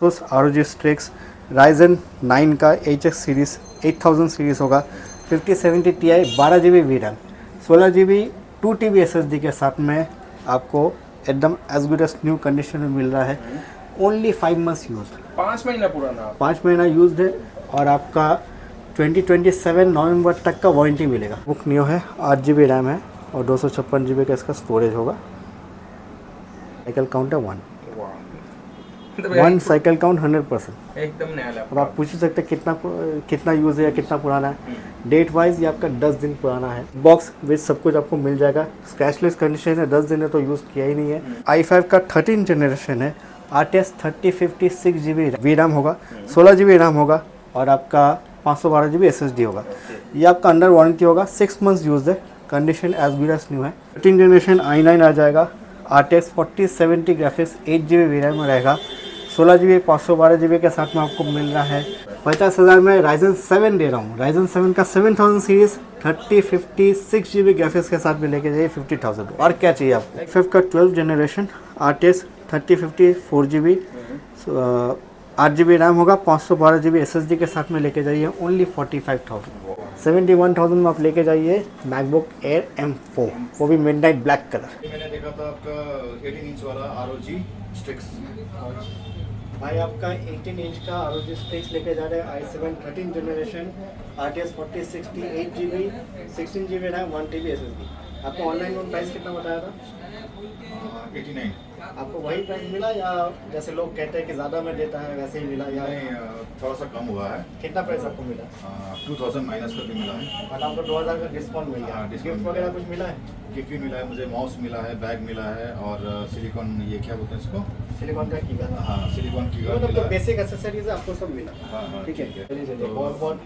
Asus ROG Strix Ryzen 9 का HX series 8000 series होगा। 5070 Ti 12 GB VRAM 16 GB 2 TB SSD के साथ में आपको एकदम as good as new condition में मिल रहा है। ओनली 5 मंथ्स यूज, 5 महीना पुराना, 5 महीना यूज है और आपका 2027 नवंबर तक का वारंटी मिलेगा। बुक न्यू है, 8 GB रैम है और 256 GB का इसका स्टोरेज होगा। साइकिल काउंट है 1 साइकिल काउंट 100%। एकदम नया लैपटॉप। अब आप पूछ ही सकते हैं कितना यूज़ है या कितना पुराना है। डेट वाइज ये आपका 10 दिन पुराना है। बॉक्स विथ सब कुछ आपको मिल जाएगा। स्क्रैचलेस कंडीशन है, 10 दिन है तो यूज़ किया ही नहीं है। i5 का 13 जनरेशन है। RTS 3050 6 GB VRAM होगा, 16 GB रैम होगा और आपका 512 GB SSD होगा। ये आपका अंडर वारंटी होगा, 6 मंथ्स यूज़ है, condition as good as new है। 13 जनरेशन i9 आ जाएगा। RTX 4070 ग्राफिक्स 8 GB VRAM में रहेगा। 16 GB 512 GB के साथ में आपको मिल रहा है। 50,000 में Ryzen 7 दे रहा हूँ। Ryzen 7 का 7000 सीरीज 3050 6 GB ग्राफिक्स के साथ में लेके जाइए 50,000। और क्या चाहिए आपको। 5 का 12 generation RTX 3050 4 GB 8 GB RAM होगा, 512 GB SSD के साथ में लेके जाइए ओनली 45,000। 71,000 में आप लेके जाइए मैकबुक एयर M4, वो भी मिडनाइट ब्लैक कलर। मैंने देखा था आपका 18 इंच वाला ROG Strix। भाई आपका 18 इंच का ROG Strix लेके जा रहे हैं। i7 13 generation RTX 4060 8 GB 16 GB RAM 1 TB SSD। आपको ऑनलाइन में प्राइस कितना बताया था? 89। आपको वही प्राइस मिला या जैसे लोग कहते हैं कि ज़्यादा में देता है वैसे ही मिला या नहीं, थोड़ा सा कम हुआ है। कितना प्राइस आपको मिला? 2000 माइनस करके मिला है। और आपको 2000 का डिस्काउंट मिल गया। हाँ, डिस्काउंट गिफ्ट वगैरह कुछ मिला है? गिफ्ट भी मिला है मुझे, माउस मिला है, बैग मिला है और सिलिकॉन, ये क्या बोलते हैं इसको? सिलिकॉन का कीबोर्ड। हाँ, सिलिकॉन की मतलब मिला तो है। बेसिक एक्सेसरीज है, आपको सब मिला। हाँ, ठीक है। चलिए तो बहुत बहुत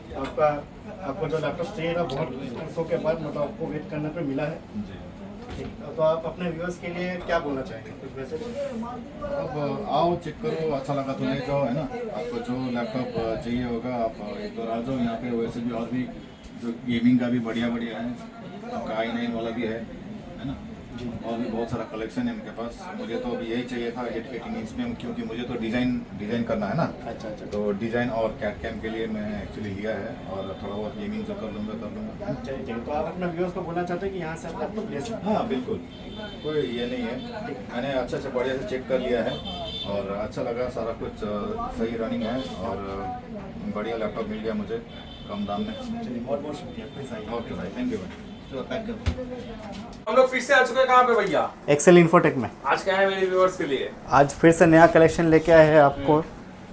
आपको जो लैपटॉप चाहिए ना, बहुत वर्षों के बाद मतलब आपको वेट करने पे मिला है। जी। ठीक, तो आप अपने व्यूअर्स के लिए क्या बोलना चाहेंगे, कुछ मैसेज? अब आओ, चेक करो, अच्छा लगा तो ले जाओ, है ना। आपको जो लैपटॉप चाहिए होगा आप एक बार आ जाओ यहाँ पे। वैसे भी और भी जो गेमिंग का भी बढ़िया बढ़िया है, आपका i9 वाला भी है ना। और भी बहुत सारा कलेक्शन है उनके पास। मुझे तो अभी यही चाहिए था 18 इंच में, क्योंकि मुझे तो डिज़ाइन करना है ना। अच्छा। तो डिज़ाइन और कैट कैम के लिए मैं एक्चुअली लिया है और थोड़ा बहुत गेमिंग जो कर लूँगा। चलिए, तो आप अपने व्यूअर्स को बोलना चाहते हैं कि यहाँ से आप लैपटॉप ले सकते हैं? हाँ बिल्कुल, कोई ये नहीं है। मैंने अच्छा से बढ़िया से चेक कर लिया है और अच्छा लगा, सारा कुछ सही रनिंग है और बढ़िया लैपटॉप मिल गया मुझे कम दाम में। चलिए, बहुत बहुत शुक्रिया। ओके भाई, थैंक यू भाई। हम लोग फिर से आ चुके हैं कहाँ पे भैया? एक्सेल इन्फोटेक में आज क्या है मेरे व्यूअर्स के लिए? आज फिर से नया कलेक्शन लेके आए हैं आपको।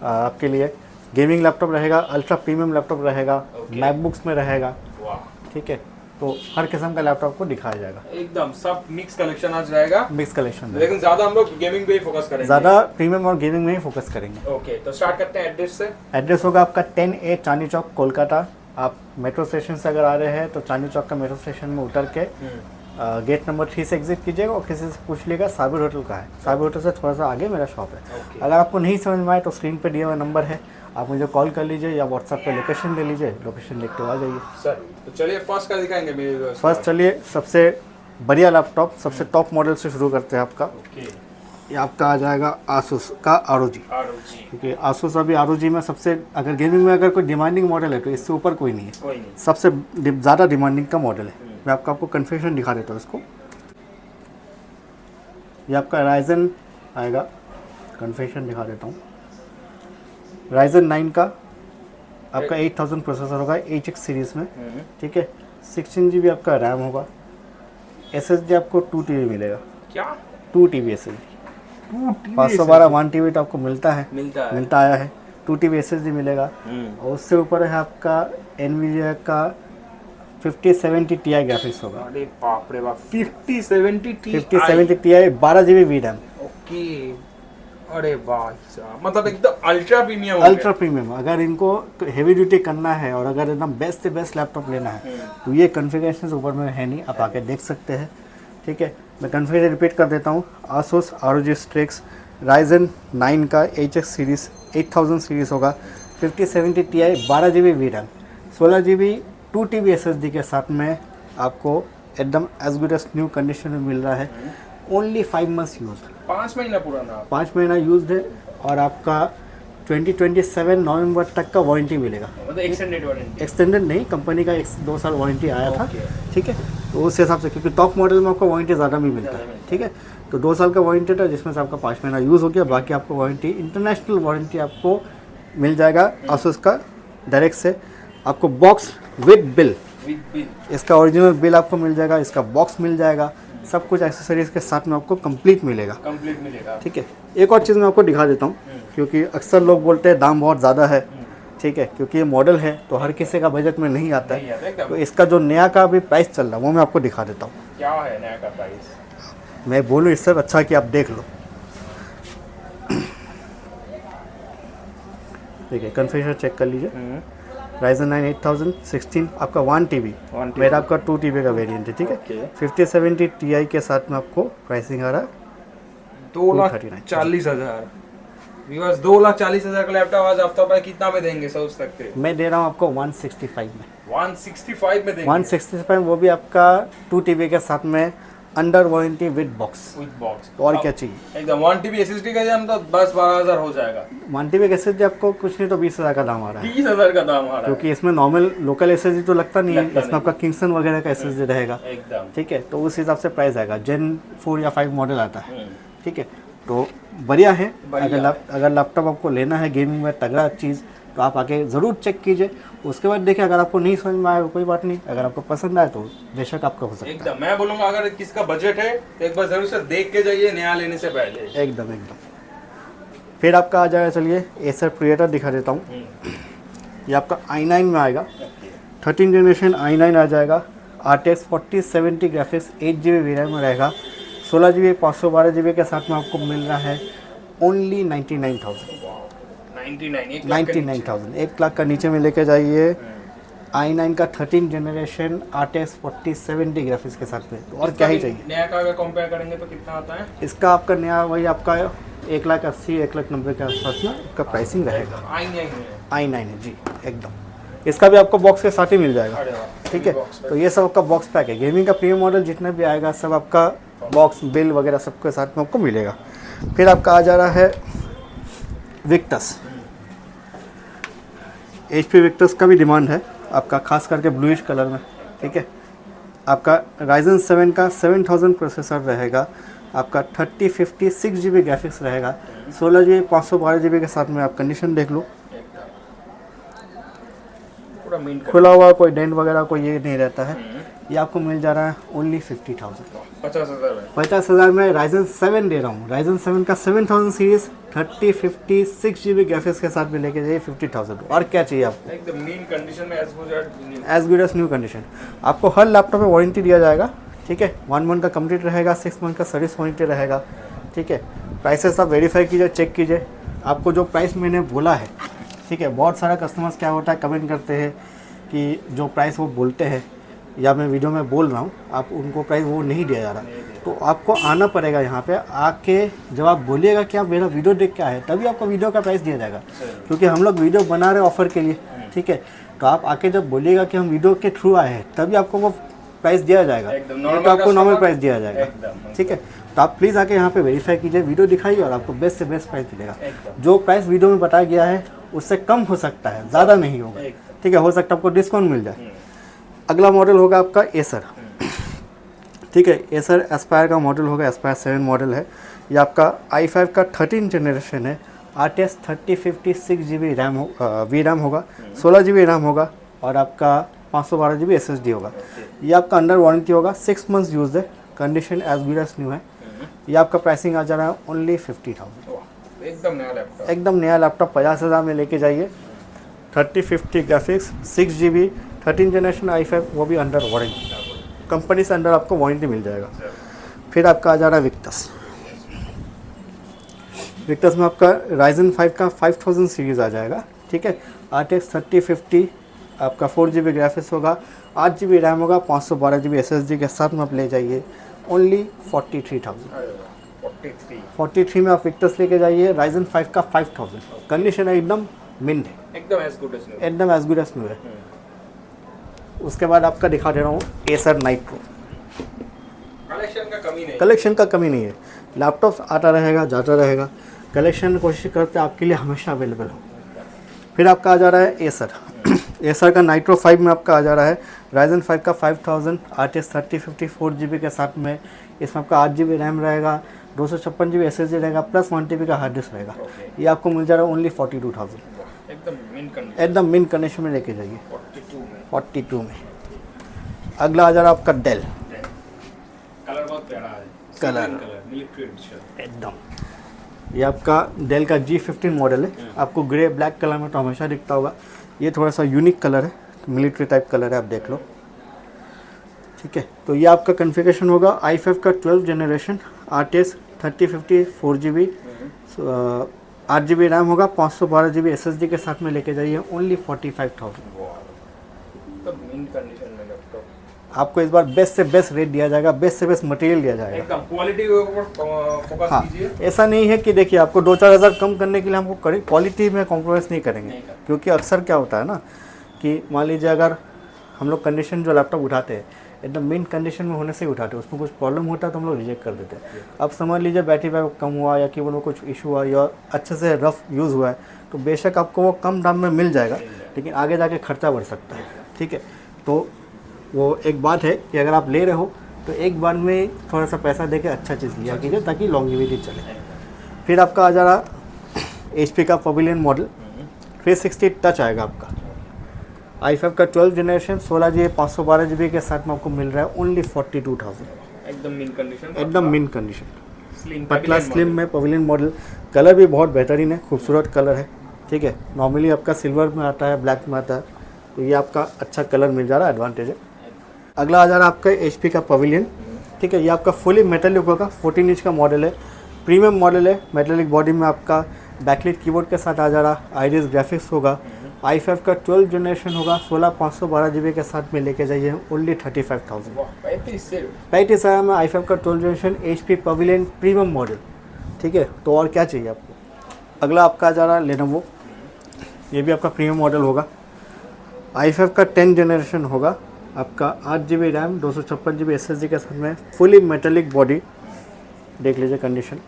आपके लिए गेमिंग लैपटॉप रहेगा, अल्ट्रा प्रीमियम लैपटॉप रहेगा, मैकबुक्स में रहेगा। वाह, ठीक है, तो हर किस्म का लैपटॉप को दिखाया जाएगा। एकदम सब मिक्स कलेक्शन आज रहेगा। मिक्स कलेक्शन, लेकिन ज्यादा हम लोग गेमिंग पे ही फोकस करेंगे। ज़्यादा प्रीमियम और गेमिंग में ही फोकस करेंगे। ओके, तो स्टार्ट करते हैं एड्रेस से। एड्रेस होगा आपका 10A चांदनी चौक, कोलकाता। आप मेट्रो स्टेशन से अगर आ रहे हैं तो चांदनी चौक का मेट्रो स्टेशन में उतर के गेट नंबर 3 से एग्जिट कीजिएगा और किसी से पूछ लीजिएगा साबिर होटल का है। साबिर होटल से थोड़ा सा आगे मेरा शॉप है। अगर आपको नहीं समझ में आए तो स्क्रीन पे दिया हुआ नंबर है, आप मुझे कॉल कर लीजिए या व्हाट्सएप पे लोकेशन ले लीजिए, लोकेशन लिख के आ जाइए। सर तो चलिए फर्स्ट का दिखाएंगे मेरे व्यूअर्स को। फर्स्ट चलिए सबसे बढ़िया लैपटॉप, सबसे टॉप मॉडल से शुरू करते हैं आपका। ओके, ये आपका आ जाएगा आसूस का ROG। क्योंकि आसूस अभी ROG में सबसे, अगर गेमिंग में अगर कोई डिमांडिंग मॉडल है तो इससे ऊपर कोई नहीं है। कोई नहीं। सबसे ज़्यादा डिमांडिंग का मॉडल है। मैं आपको कन्फिगरेशन दिखा देता हूँ इसको। ये आपका Ryzen आएगा, कन्फिगरेशन दिखा देता हूँ। Ryzen 9 का आपका 8000 प्रोसेसर होगा HX सीरीज़ में। ठीक है, 16 GB आपका रैम होगा। SSD आपको 2 TB मिलेगा। क्या? 2 TB SSD। 512 1 TB तो आपको मिलता आया है। 2 TB SSD मिलेगा। और उससे ऊपर है आपका NVIDIA का 5070 Ti ग्राफिक्स होगा। अरे बाप रे बाप, 5070 Ti 12 GB VRAM। ओके, अरे वाह साहब, मतलब एकदम अल्ट्रा प्रीमियम। Ultra premium. अगर इनको हेवी ड्यूटी करना है और अगर एकदम बेस्ट से बेस्ट लैपटॉप लेना है तो ये कन्फिगरेशन ऊपर में है नहीं, आप आके देख सकते हैं। ठीक है, मैं कन्फिगरेशन रिपीट कर देता हूँ। Asus ROG Strix Ryzen 9 का HX सीरीज़ 8000 सीरीज़ होगा। 5070 Ti 12 GB VRAM 16 GB 2 TB SSD के साथ में आपको एकदम as good as new condition में मिल रहा है। ओनली 5 मंथ्स यूज, 5 महीना पुराना, 5 महीना यूज है और आपका 2027 नवंबर तक का वारंटी मिलेगा। मतलब एक्सटेंडेड वारंटी। एक्सटेंडेड नहीं, कंपनी का 2 साल वारंटी आया था। Okay. ठीक है, तो उस हिसाब से, क्योंकि टॉप मॉडल में आपको वारंटी ज़्यादा भी मिलता है। ठीक है, तो 2 साल का वारंटी था, जिसमें से आपका 5 महीना यूज़ हो गया, बाकी आपको वारंटी, इंटरनेशनल वारंटी आपको मिल जाएगा आसूस का डायरेक्ट से। आपको बॉक्स विद बिल, इसका ओरिजिनल बिल आपको मिल जाएगा, इसका बॉक्स मिल जाएगा, सब कुछ एक्सेसरीज के साथ में आपको कंप्लीट मिलेगा। ठीक है, एक और चीज़ मैं आपको दिखा देता हूँ, क्योंकि अक्सर लोग बोलते हैं दाम बहुत ज़्यादा है। ठीक है, क्योंकि ये मॉडल है तो हर किसी का बजट में नहीं आता है। तो इसका जो नया का अभी प्राइस चल रहा है वो मैं आपको दिखा देता हूँ। क्या है नया का प्राइस? मैं बोलूँ इससे अच्छा कि आप देख लो। ठीक है, कन्फिगर चेक कर लीजिए। Ryzen 9 8016 आपका 1 TB, मेरा आपका 2 TB का वेरिएंट है। ठीक है, 5070 Ti के साथ में आपको प्राइसिंग आ रहा है 2,40,000। व्यूअर्स 2,40,000 का लैपटॉप आज आफ्टर बाय कितना में देंगे सोच सकते हैं? मैं दे रहा हूँ आपको 165 में। 165 में देंगे? 165, वो भी आपका 2 TB के साथ में, अंडर वारंटी विद बॉक्स। तो और क्या चाहिए? एकदम 1 TB SSD का दाम तो 10-12,000 हो जाएगा। 1 TB का SSD आपको कुछ नहीं तो 20,000 का दाम आ रहा है। 20,000 का दाम आ रहा है, क्योंकि इसमें नॉर्मल लोकल SSD तो लगता नहीं है, इसमें आपका किंगस्टन वगैरह का SSD रहेगा। एकदम। ठीक है, तो उस हिसाब से प्राइस आएगा। Gen 4 या 5 मॉडल आता है। ठीक है, तो बढ़िया है। अगर लैपटॉप आपको लेना है गेमिंग में तगड़ा चीज़, तो आप आके ज़रूर चेक कीजिए। उसके बाद देखिए, अगर आपको नहीं समझ में आए कोई बात नहीं, अगर आपको पसंद आए तो बेशक आपका हो सकता है। एकदम, मैं बोलूँगा अगर किसका बजट है तो एक बार जरूर से देख के जाइए नया लेने से पहले। एकदम। फिर आपका आ जाएगा, चलिए एसर प्रिएटर दिखा देता हूँ। ये आपका i9 में आएगा, 13 जनरेशन i9 आ जाएगा। RTX 4070 ग्राफिक्स, 8 GB वीरैम में रहेगा, 16 GB 512 GB के साथ में आपको मिल रहा है ओनली 99,000। 99,000, 1 लाख का नीचे में लेके जाइए। i9 का 13 जनरेशन RTX 4070 ग्राफिक्स के साथ में, तो और क्या ही चाहिए? नया का अगर कंपेयर करेंगे तो कितना आता है? इसका आपका नया वही आपका 1,80,000 1,90,000 के आसपास में इसका प्राइसिंग रहेगा। i9 है जी, एकदम। इसका भी आपको बॉक्स के साथ ही मिल जाएगा। ठीक है, तो ये सब आपका बॉक्स पैक है। गेमिंग का प्रीमियम मॉडल जितना भी आएगा सब आपका बॉक्स बिल वगैरह सबके साथ में आपको मिलेगा। फिर आपका आ जा रहा है विक्टस। HP विक्टस का भी डिमांड है आपका, खास करके ब्लूइश कलर में। ठीक है, आपका Ryzen 7 का 7000 प्रोसेसर रहेगा, आपका 3056 GB ग्राफिक्स रहेगा, 16 GB 512 GB के साथ में। आप कंडीशन देख लो, खुला हुआ, कोई डेंट वगैरह कोई ये नहीं रहता है। ये आपको मिल जा रहा है ओनली 50,000, 50,000 में Ryzen 7 दे रहा हूँ। Ryzen 7 का 7000 सीरीज 3056 GB ग्राफिक्स के साथ में लेके जाइए 50,000। और क्या चाहिए आपको? एकदम नीट कंडीशन में as good as new condition. आपको हर लैपटॉप में वारंटी दिया जाएगा। ठीक है, 1 मंथ का कंप्लीट रहेगा, 6 मंथ का सर्विस वारंटी रहेगा। ठीक है, प्राइसेस आप वेरीफाई कीजिए, चेक कीजिए। आपको जो प्राइस मैंने बोला है, ठीक है, बहुत सारा कस्टमर्स क्या होता है कमेंट करते हैं कि जो प्राइस वो बोलते हैं या मैं वीडियो में बोल रहा हूँ, आप उनको प्राइस वो नहीं दिया जा रहा। तो आपको आना पड़ेगा यहाँ पे, आके जब आप बोलिएगा कि आप मेरा वीडियो देख के आए, तभी आपको वीडियो का प्राइस दिया जाएगा। क्योंकि हम लोग वीडियो बना रहे हैं ऑफर के लिए। ठीक है, तो आप आके जब बोलिएगा कि हम वीडियो के थ्रू आए हैं, तभी आपको वो प्राइस दिया जाएगा, तो आपको नॉर्मल प्राइस दिया जाएगा। ठीक है, तो आप प्लीज़ आके यहाँ पे वेरीफाई कीजिए, वीडियो दिखाइए और आपको बेस्ट से बेस्ट प्राइस मिलेगा। जो प्राइस वीडियो में बताया गया है उससे कम हो सकता है, ज़्यादा नहीं होगा। ठीक है, हो सकता है आपको डिस्काउंट मिल जाए। अगला मॉडल होगा आपका एसर। ठीक है, एसर एस्पायर का मॉडल होगा, एस्पायर 7 मॉडल है। ये आपका i5 का 13 जनरेशन है, RTX 3056 GB RAM V RAM होगा, 16 GB रैम होगा और आपका 512 GB SSD होगा। ये आपका अंडर वारंटी होगा, 6 मंथ्स यूज है, condition as good as new है। ये आपका प्राइसिंग आ जा रहा है ओनली 50,000। एकदम नया लैपटॉप, एकदम नया लैपटॉप 50,000 में लेके जाइए। 3050 ग्राफिक्स, 6 GB 13 जनरेशन i5, वो भी अंडर वारंटी, कंपनी से अंडर आपको वारंटी मिल जाएगा। फिर आपका आ जा रहा है विक्टस। विक्टस में आपका Ryzen 5 का 5000 सीरीज़ आ जाएगा। ठीक है, RTX 3050 आपका 4 GB ग्राफिक्स होगा, 8 GB रैम होगा, 512 GB SSD के साथ में आप ले जाइए ओनली 43,000। 43 में आप विक्टस लेके जाइए। Ryzen 5 का 5000, कंडीशन है एकदम मिंट है, एकदम एज गुड एज न्यू, एकदम एज गुड एज न्यू है। उसके बाद आपका दिखा दे रहा हूँ एसर नाइट्रो। कलेक्शन का कमी नहीं, कलेक्शन का कमी नहीं है, लैपटॉप आता रहेगा जाता रहेगा। कलेक्शन कोशिश करते हैं आपके लिए हमेशा अवेलेबल हो। फिर आपका आ जा रहा है एसर एसर का नाइट्रो 5 में आपका आ जा रहा है राइजन 5 का 5000 RTS 3050 4GB के साथ में। इसमें आपका 8GB रैम रहेगा, 256GB SSD रहेगा, प्लस 1TB का हार्ड डिस्क रहेगा। ये आपको मिल जा रहा है ओनली 42,000। एकदम मिन कंडीशन में लेके जाइए 42 में। अगला आ जा रहा है आपका डेल। कलर बहुत प्यारा है, कलर मिलिट्री एडिशन एकदम। ये आपका डेल का G15 मॉडल है। आपको ग्रे ब्लैक कलर में तो हमेशा दिखता होगा, ये थोड़ा सा यूनिक कलर है, मिलिट्री टाइप कलर है, आप देख लो। ठीक है, तो ये आपका कॉन्फ़िगरेशन होगा i5 का 12 generation, RTS 3050 4GB, 8GB RAM होगा, 512GB SSD के साथ में लेके जाइए ओनली 45,000। तो मिन कंडीशन में लैपटॉप आपको इस बार बेस्ट से बेस्ट रेट दिया जाएगा, बेस्ट से बेस्ट मटेरियल दिया जाएगा। एकदम क्वालिटी के ऊपर फोकस हाँ, कीजिए। ऐसा नहीं है कि देखिए आपको 2-4 हज़ार कम करने के लिए हमको क्वालिटी में कॉम्प्रोमाइज़ नहीं करेंगे, क्योंकि अक्सर क्या होता है ना कि मान लीजिए अगर हम लोग कंडीशन जो लैपटॉप उठाते हैं एकदम मेन कंडीशन में होने से ही उठाते हैं, उसमें कुछ प्रॉब्लम होता है तो हम लोग रिजेक्ट कर देते हैं। अब समझ लीजिए बैटरी बैकअप कम हुआ या कि उनमें कुछ इशू हुआ या अच्छे से रफ यूज़ हुआ है, तो बेशक आपको वो कम दाम में मिल जाएगा, लेकिन आगे जाके खर्चा बढ़ सकता है। ठीक है, तो वो एक बात है कि अगर आप ले रहे हो तो एक बार में थोड़ा सा पैसा दे के अच्छा चीज़ लिया कीजिए ताकि लॉन्गेविटी चले। फिर आपका आ जा रहा HP का पवेलियन मॉडल 360 टच आएगा आपका। i5 का 12 जनरेशन 16GB 512GB के साथ में आपको मिल रहा है ओनली 42,000। एकदम मिन कंडीशन, एकदम मिन कंडीशन, स्लिम पतला स्लिम में पवेलियन मॉडल। कलर भी बहुत बेहतरीन है, खूबसूरत कलर है। ठीक है, नॉर्मली आपका सिल्वर में आता है, ब्लैक में आता है, तो ये आपका अच्छा कलर मिल जा रहा है, एडवांटेज है। अगला आ जा रहा है आपका HP का पवेलियन। ठीक है, ये आपका फुली मेटेलिक होगा, 14 इंच का मॉडल है, प्रीमियम मॉडल है। मेटेलिक बॉडी में आपका बैकलाइट कीबोर्ड के साथ आ जा रहा, आइरिस ग्राफिक्स होगा। i5 का 12 जनरेशन होगा, 16 512GB के साथ में लेके जाइए ओनली 35,000। 35 आया में i5 का 12 generation HP pavilion premium model. ठीक है, तो और क्या चाहिए आपको। अगला आपका आ जा रहा है लेनोवो, ये भी आपका प्रीमियम मॉडल होगा। i5 का 10 जनरेशन होगा, आपका 8GB रैम, 256GB SSD के साथ में, फुली मेटेलिक बॉडी, देख लीजिए कंडीशन।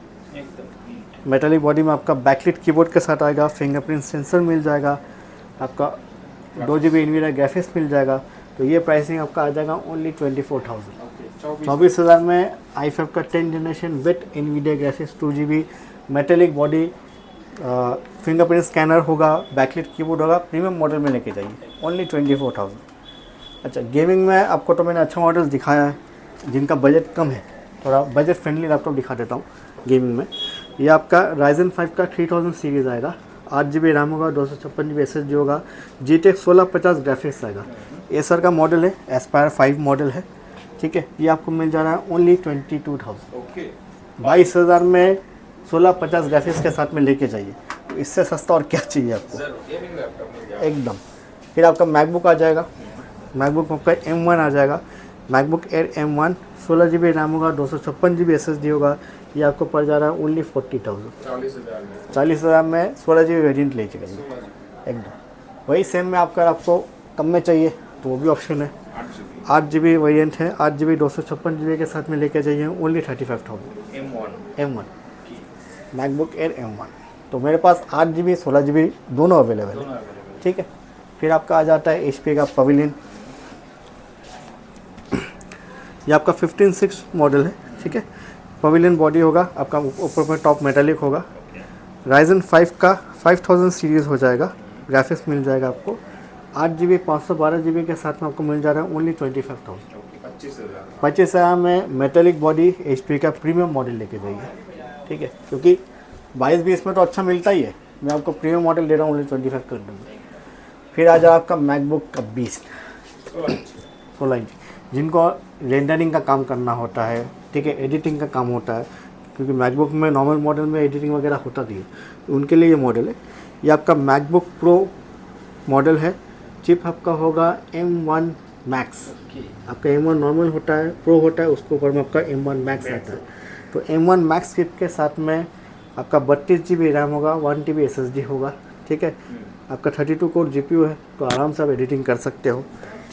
मेटेलिक बॉडी में आपका बैकलाइट कीबोर्ड के साथ आएगा, फिंगरप्रिंट सेंसर मिल जाएगा, आपका 2GB इनविडिया ग्राफिक्स मिल जाएगा। तो ये प्राइसिंग आपका आ जाएगा ओनली 24,000। 24,000 में i5 का 10 generation with Nvidia graphics, 2GB metallic body, fingerprint scanner होगा, बैकलाइट कीबोर्ड होगा, प्रीमियम मॉडल में लेके जाइए ओनली 24,000। अच्छा, गेमिंग में आपको तो मैंने अच्छा मॉडल्स दिखाया है, जिनका बजट कम है, थोड़ा बजट फ्रेंडली लैपटॉप दिखा देता हूँ गेमिंग में। ये आपका राइजन 5 का 3000 सीरीज़ आएगा, 8GB रैम होगा, 256GB SSD होगा, GTX 1650 ग्राफिक्स आएगा। एसर का मॉडल है, एस्पायर 5 मॉडल है। ठीक है, ये आपको मिल जा रहा है ओनली 22,000। 22,000 में 1650 ग्राफिक्स के साथ में लेके जाइए, तो इससे सस्ता और क्या चाहिए आपको एकदम। फिर आपका मैकबुक आ जाएगा, मैकबुक आपका M1 आ जाएगा, MacBook air M1 16GB RAM होगा, 256GB SSD होगा। ये आपको पड़ जा रहा है ओनली 40,000। 40,000 में 16GB वेरिएंट ले जाइए एकदम। वही सेम में आपको कम में चाहिए तो वो भी ऑप्शन है, 8GB वेरिएंट है, 8GB 256GB के साथ में लेके जाइए only 35,000। M1 MacBook air M1। तो मेरे पास 8GB 16GB दोनों अवेलेबल है। ठीक है, फिर आपका आ जाता है HP का पवेलियन, ये आपका 15.6 मॉडल है। ठीक है, पवेलियन बॉडी होगा, आपका ऊपर में टॉप मेटालिक होगा। राइजन 5 का 5000 सीरीज़ हो जाएगा, ग्राफिक्स मिल जाएगा आपको, 8GB 512GB के साथ में आपको मिल जा रहा है ओनली 25,000। 25,000 में मेटालिक बॉडी HP का प्रीमियम मॉडल लेके जाइए। ठीक है, क्योंकि 22-20 में तो अच्छा मिलता ही है, मैं आपको प्रीमियम मॉडल दे रहा हूँ ओनली 25 कर दूँगा। फिर आ जाए आपका मैकबुक का 16 इंच, जिनको रेंडरिंग का काम करना होता है, ठीक है, एडिटिंग का काम होता है, क्योंकि मैकबुक में नॉर्मल मॉडल में एडिटिंग वगैरह होता नहीं है, तो उनके लिए ये मॉडल है। ये आपका मैकबुक प्रो मॉडल है, चिप आपका होगा M1 मैक्स। आपका M1 नॉर्मल होता है, प्रो होता है, उसके ऊपर में आपका M1 मैक्स आता है। तो M1 मैक्स चिप के साथ में आपका 32GB रैम होगा, 1TB SSD होगा। ठीक है, आपका 32 कोर GPU है, तो आराम से आप एडिटिंग कर सकते हो।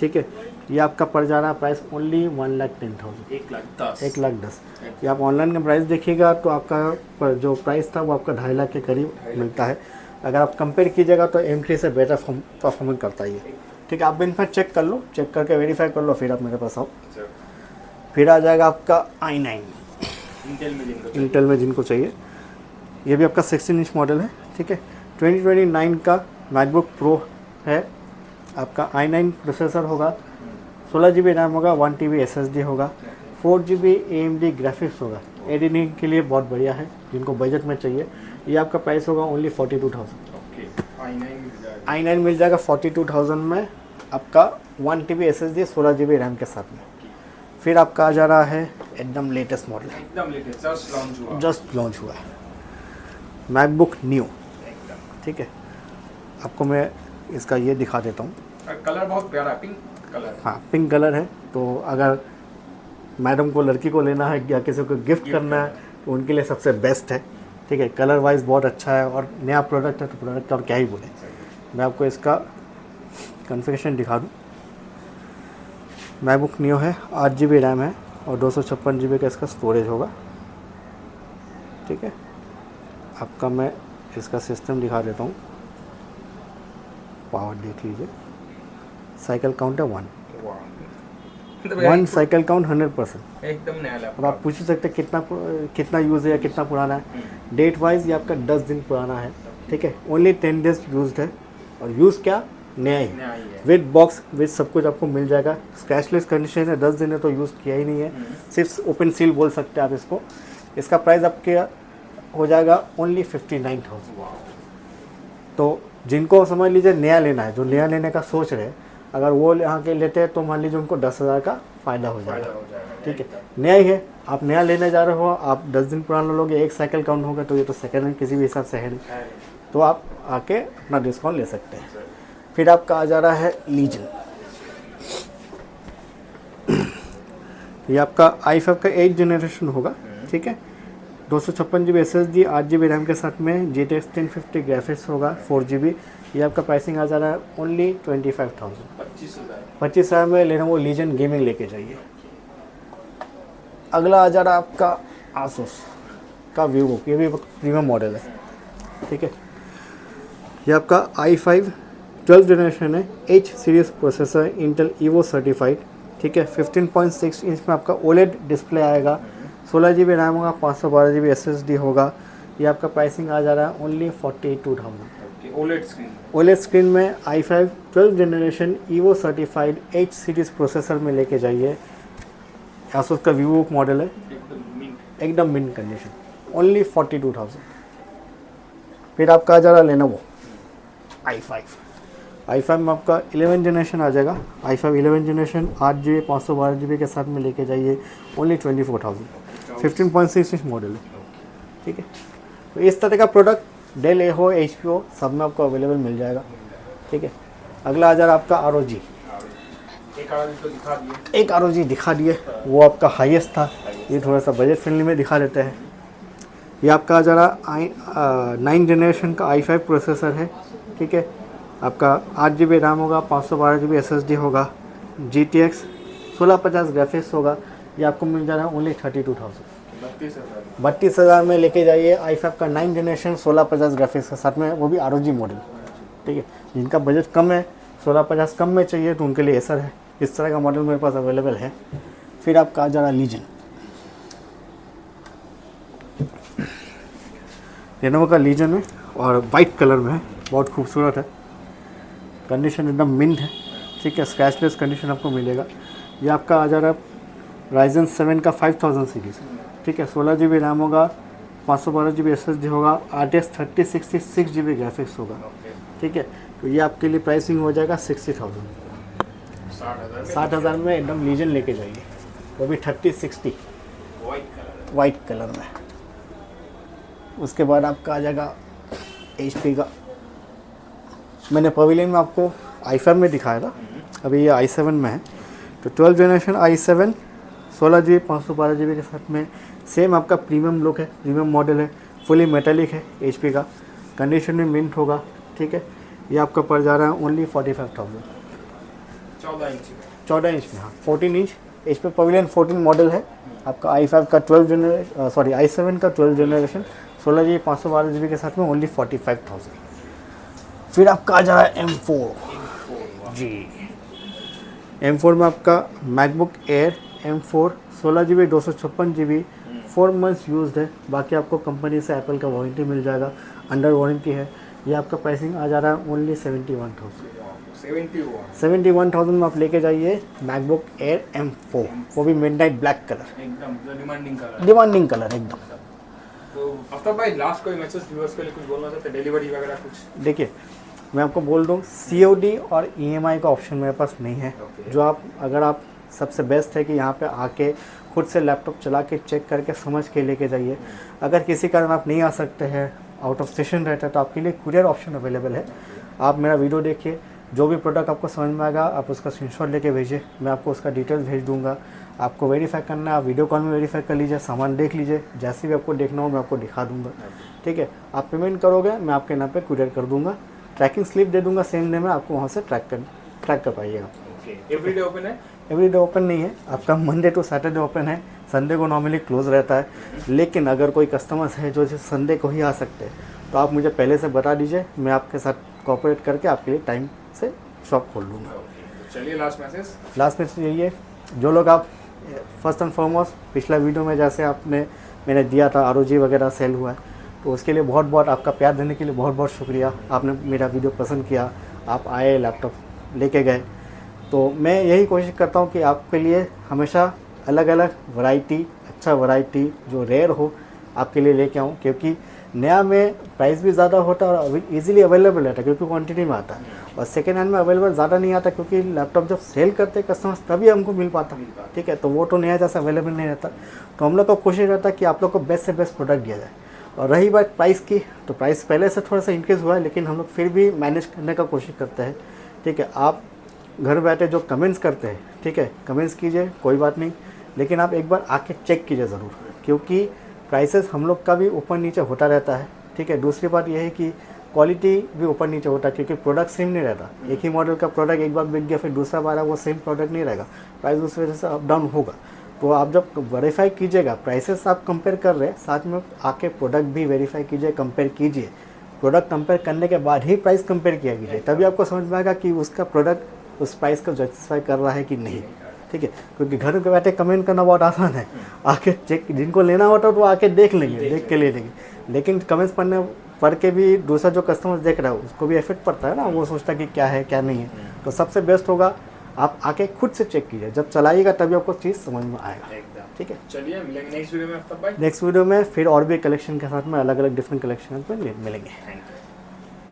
ठीक है, ये आपका पड़ जा रहा है प्राइस ओनली 1,10,000, 1,10,000। 1,10,000। ये आप ऑनलाइन का प्राइस देखिएगा तो आपका जो प्राइस था वो आपका 2.5 लाख के करीब मिलता है। अगर आप कंपेयर कीजिएगा तो M3 से बेटर परफॉर्मेंस करता है ये। ठीक है, आप इन पर चेक कर लो, चेक करके वेरीफाई कर लो, फिर आप मेरे पास आओ। फिर आ जाएगा आपका i9 इंटेल में जिनको चाहिए। ये भी आपका 16 इंच मॉडल है। ठीक है, 2029 का मैकबुक प्रो है। आपका i9 प्रोसेसर होगा, 16 GB रैम होगा, 1 TB SSD होगा, 4 GB AMD ग्राफिक्स होगा। एडिटिंग के लिए बहुत बढ़िया है जिनको बजट में चाहिए। ये आपका प्राइस होगा ओनली 42,000। i9 मिल जाएगा 42,000 में आपका 1 TB SSD 16 GB रैम के साथ में। फिर आपका आ जा रहा है एकदम लेटेस्ट मॉडल, एकदम लेटेस्ट, जस्ट लॉन्च हुआ है मैकबुक न्यू। ठीक है, आपको मैं इसका ये दिखा देता हूँ। कलर बहुत प्यारा, पिंक कलर। हाँ, पिंक कलर है। तो अगर मैडम को, लड़की को लेना है या किसी को गिफ्ट करना है तो उनके लिए सबसे बेस्ट है। ठीक है, कलर वाइज बहुत अच्छा है और नया प्रोडक्ट है तो प्रोडक्ट और क्या ही बोले। मैं आपको इसका कॉन्फ़िगरेशन दिखा दूँ। मैकबुक न्यू है, 8 GB रैम है और 256 GB का इसका स्टोरेज होगा। ठीक है, आपका मैं इसका सिस्टम दिखा देता हूँ। पावर देख लीजिए, साइकिल काउंट है 1 साइकिल काउंट 100%। एकदम नया अब लैपटॉप। आप पूछ ही सकते हैं कितना यूज़ है या कितना पुराना है। डेट वाइज ये आपका 10 दिन पुराना है। ठीक है, ओनली 10 डेज यूज्ड है और यूज़ क्या नया ही नया ही है। विद बॉक्स विद सब कुछ आपको मिल जाएगा। स्क्रैचलेस कंडीशन है, 10 दिन है तो यूज़ किया ही नहीं है, सिर्फ ओपन सील बोल सकते हैं आप इसको। इसका प्राइस आपके हो जाएगा ओनली 59,000। तो जिनको समझ लीजिए नया लेना है, जो नया लेने का सोच रहे हैं, अगर वो यहाँ के लेते हैं तो मान लीजिए उनको 10,000 का फ़ायदा हो जाएगा। ठीक है, नया ही है, आप नया लेने जा रहे हो, आप 10 दिन पुराना लोगे, एक साइकिल काउंट होगा तो ये तो सेकेंड हैंड किसी भी हिसाब से है नहीं, तो आप आके अपना डिस्काउंट ले सकते हैं। फिर आपका आ जा रहा है लीजन। ये आपका i5 का 8th जनरेशन होगा। ठीक है, 256 GB SSD, 8 GB रैम के साथ में GTX 1050 ग्राफिक्स होगा, 4 GB। ये आपका प्राइसिंग आ जा रहा है ओनली 25,000। 25,000 में लेनोवो लीजन गेमिंग लेके जाइए। अगला आ जा रहा है आपका आसूस का वीवो, ये भी प्रीमियम मॉडल है। ठीक है, ये आपका i5 12th जनरेशन है, H series processor, Intel evo certified. ठीक है, 15.6 इंच में आपका OLED डिस्प्ले आएगा, 16 GB रैम होगा, 512 GB SSD होगा। ये आपका प्राइसिंग आ जा रहा है ओनली 42,000। OLED स्क्रीन में i5 12th generation evo certified H series processor में लेके जाइए। आसूस का वीवो मॉडल है, एकदम मिंट कंडीशन, ओनली 42,000। फिर आपका आ जा रहा है लेनोवो i5 में आपका 11th जनरेशन आ जाएगा। i5 11th generation 8 GB 512 GB के साथ में लेके जाइए, ओनली 24,000। 15.6 इंच मॉडल है। ठीक है, तो इस तरह का प्रोडक्ट डेल हो, HP हो, सब में आपको अवेलेबल मिल जाएगा। ठीक है, अगला आ जा रहा है आपका ROG। एक ROG दिखा दिए, वो आपका हाईएस्ट था, ये थोड़ा सा बजट फ्रेंडली में दिखा देते हैं। ये आपका आ जा रहा 9th जनरेशन का i5 प्रोसेसर है। ठीक है, आपका 8 GB रैम होगा, 512 GB SSD होगा, GTX 1650 ग्राफिक्स होगा। ये आपको मिल जा रहा है ओनली 32,000। 32,000 में लेके जाइए i5 का 9th जनरेशन 1650 ग्राफिक्स के साथ में, वो भी ROG मॉडल। ठीक है, जिनका बजट कम है, 1650 कम में चाहिए तो उनके लिए ऐसा है, इस तरह का मॉडल मेरे पास अवेलेबल है। फिर आपका आ जा रहा लीजन, लेनोवो का लीजन है और वाइट कलर में है, बहुत खूबसूरत है, कंडीशन एकदम मिंट है। ठीक है, स्क्रैचलेस कंडीशन आपको मिलेगा। ये आपका आ जा रहा है Ryzen 7 का 5000 सीरीज़। ठीक है, 16 GB रैम होगा, 512 GB SSD होगा, RTX 3066 GB ग्राफिक्स होगा। ठीक है, तो ये आपके लिए प्राइसिंग हो जाएगा 60,000। 60,000 में एकदम लीजन लेके जाइए, वो भी 3060 वाइट कलर में। उसके बाद आपका आ जाएगा HP का, मैंने पवेलियन में आपको i5 में दिखाया था, अभी ये i7 में है। तो 12th generation i7 16 GB 512 GB के साथ में, सेम आपका प्रीमियम लुक है, प्रीमियम मॉडल है, फुली मेटालिक है, HP का, कंडीशन में मिंट होगा। ठीक है, ये आपका पड़ जा रहा है ओनली 45,000। 14 इंच 14 इंच में, हाँ 14 इंच। इस पे पवेलियन 14 मॉडल है आपका। i5 का 12 जनरेशन, सॉरी i7 का 12 जनरेशन 16 GB 512 GB के साथ में ओनली 45,000। फिर आपका आ जा रहा है M4 जी। M4 में आपका MacBook air M4 16 GB 256 GB 4 months used है। बाकी आपको कंपनी से एप्पल का वारंटी मिल जाएगा, अंडर वारंटी है। ये आपका प्राइसिंग आ जा रहा है ओनली 71,000 में आप लेके जाइए मैकबुक एयर M4, वो भी मिडनाइट ब्लैक कलर, एकदम डिमांडिंग कलर एकदम। तो आफ्ताब भाई लास्ट कोई मैसेज व्यूअर्स के लिए कुछ बोलना चाहते हैं, डिलीवरी वगैरह कुछ? देखिए मैं आपको बोल दूँ, COD और EMI का ऑप्शन मेरे पास नहीं है। जो आप अगर आप सबसे बेस्ट है कि यहाँ पे आके खुद से लैपटॉप चला के चेक करके समझ के लेके जाइए। अगर किसी कारण आप नहीं आ सकते हैं, आउट ऑफ स्टेशन रहता है, तो आपके लिए कुरियर ऑप्शन अवेलेबल है। आप मेरा वीडियो देखिए, जो भी प्रोडक्ट आपको समझ में आएगा आप उसका स्क्रीनशॉट लेके भेजिए, मैं आपको उसका डिटेल्स भेज दूंगा। आपको वेरीफाई करना है, आप वीडियो कॉल में वेरीफाई कर लीजिए, सामान देख लीजिए, जैसे भी आपको देखना हो मैं आपको दिखा दूंगा, ठीक है। आप पेमेंट करोगे, मैं आपके नाम पे कुरियर कर दूंगा, ट्रैकिंग स्लिप दे दूंगा सेम डे में, आपको वहाँ से ट्रैक कर पाइएगा। एवरीडे ओपन है? एवरीडे ओपन नहीं है आपका, मंडे टू सैटरडे ओपन है, संडे को नॉर्मली क्लोज रहता है। लेकिन अगर कोई कस्टमर्स है जो संडे को ही आ सकते हैं, तो आप मुझे पहले से बता दीजिए, मैं आपके साथ कोऑपरेट करके आपके लिए टाइम से शॉप खोल लूँगा। चलिए लास्ट मैसेज यही है, जो लोग आप फर्स्ट एंड फॉरमोस्ट पिछला वीडियो में जैसे मैंने दिया था ROG वगैरह सेल हुआ है, तो उसके लिए बहुत बहुत आपका प्यार देने के लिए बहुत बहुत शुक्रिया। आपने मेरा वीडियो पसंद किया, आप आए, लैपटॉप लेके गए। तो मैं यही कोशिश करता हूँ कि आपके लिए हमेशा अलग अलग वैरायटी, अच्छा वैरायटी जो रेयर हो आपके लिए लेके आऊँ, क्योंकि नया में प्राइस भी ज़्यादा होता है और इजीली अवेलेबल रहता है क्योंकि क्वांटिटी में आता है। और सेकेंड हैंड में अवेलेबल ज़्यादा नहीं आता क्योंकि लैपटॉप जब सेल करते हैं कस्टमर्स तभी हमको मिल पाता, ठीक है। तो वो तो नया जैसा अवेलेबल नहीं रहता। तो हम लोग को कोशिश रहता है कि आप लोग को बेस्ट से बेस्ट प्रोडक्ट दिया जाए। और रही बात प्राइस की, तो प्राइस पहले से थोड़ा सा इंक्रीज़ हुआ है, लेकिन हम लोग फिर भी मैनेज करने का कोशिश करते हैं, ठीक है। आप घर बैठे जो कमेंट्स करते हैं, ठीक है, कमेंट्स कीजिए, कोई बात नहीं, लेकिन आप एक बार आके चेक कीजिए ज़रूर, क्योंकि प्राइसेस हम लोग का भी ऊपर नीचे होता रहता है, ठीक है। दूसरी बात यह है कि क्वालिटी भी ऊपर नीचे होता है, क्योंकि प्रोडक्ट सेम नहीं रहता। एक ही मॉडल का प्रोडक्ट एक बार बिक गया, फिर दूसरा बार वो सेम प्रोडक्ट नहीं रहेगा, प्राइस उस वजह से अप डाउन होगा। तो आप जब वेरीफाई कीजिएगा, प्राइसेस आप कंपेयर कर रहे हैं, साथ में आके प्रोडक्ट भी वेरीफाई कीजिए, कंपेयर कीजिए। प्रोडक्ट कंपेयर करने के बाद ही प्राइस कंपेयर किया कीजिए, तभी आपको समझ में आएगा कि उसका प्रोडक्ट उस प्राइस को जस्टिफाई कर रहा है कि नहीं, ठीक है। क्योंकि घर पे बैठे कमेंट करना बहुत आसान है, आके चेक, जिनको लेना होता है तो आके देख लेंगे, देख के ले लेंगे। लेकिन कमेंट्स पढ़ के भी दूसरा जो कस्टमर देख रहा है उसको भी इफेक्ट पड़ता है ना, वो सोचता है कि क्या है क्या नहीं है। तो सबसे बेस्ट होगा आप आके खुद से चेक कीजिए, जब चलाइएगा तभी आपको चीज़ समझ में आएगा, ठीक है। चलिए मिलेंगे नेक्स्ट वीडियो में आफ्ताब भाई। नेक्स्ट वीडियो में फिर और भी कलेक्शन के साथ में अलग अलग डिफरेंट कलेक्शन पे मिलेंगे।